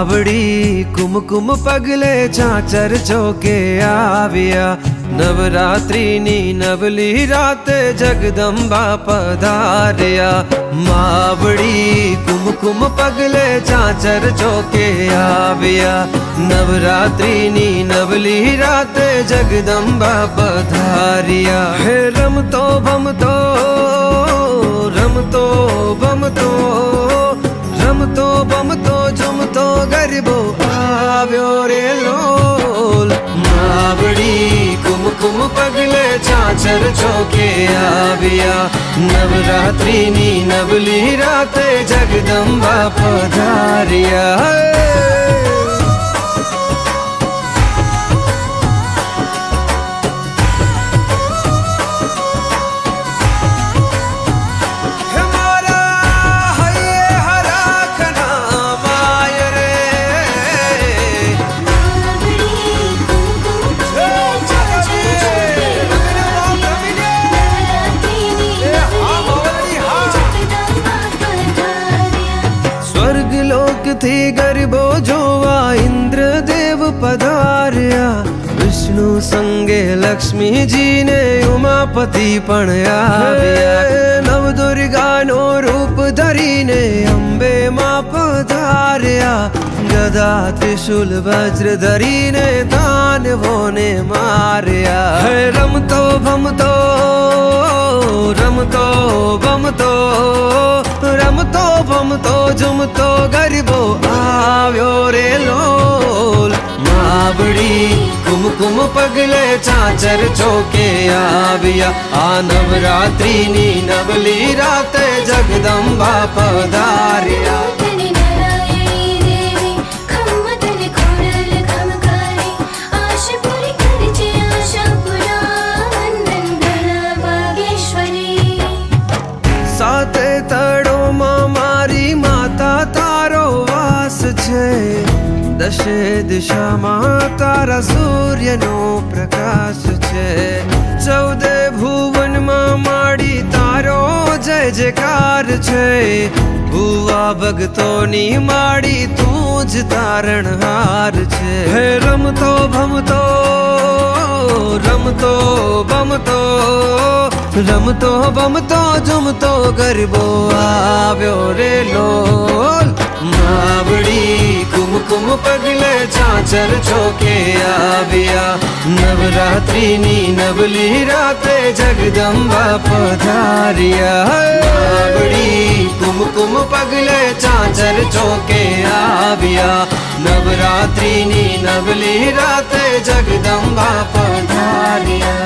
मावड़ी कुमकुम पगले चाचर चौके आव्या नवरात्रि नी नवली राते जगदंबा पधार्या मावड़ी कुमकुम पगले चाचर चौके आव्या नवरात्रि नी नवली राते जगदंबा पधार्या हे रमतो बमतो रमतो बमतो रमतो बमतो झुमतो गरबो आव्यो रे लोल मावड़ी कुमकुम पगले चाचर चौके आव्या नवरात्रि नी नवली राते जगदंबा पधार्या थी गरबो जोवा इंद्र देव पधार्या विष्णु संगे लक्ष्मी जी ने उमापति पण आव्या नव दुर्गा नो रूप धरीने अंबे मां पधार्या गदा त्रिशूल वज्र धरीने दानवोने मार्या है रमतो भमतो रमतो बमतो रमतो बमतो झुमतो गरबो आव्यो रे लोल मावड़ी कुमकुम पगले चाचर चौके आव्या आ नवरात्रि नी नवली राते जगदंबा पधार्या साते तड़ो मारी माता तारो वास छे दशे दिशा में तारा सूर्य नो प्रकाश छे चौदे भुवन में माड़ी तारो जय जयकार छे भुवा भगतोनी माड़ी तूज तारणहार छे हे रमतो भमतो रमतो बमतो रमतो बमतो झुमतो गरबो आव्यो रे लोल मावड़ी कुमकुम पगले चाचर चौके आव्या नवरात्रि नी नवली राते जगदंबा पधार्या मावड़ी कुमकुम पगले चाचर चौके आव्या नवरात्रि नी नवली राते जगदंबा पधार्या।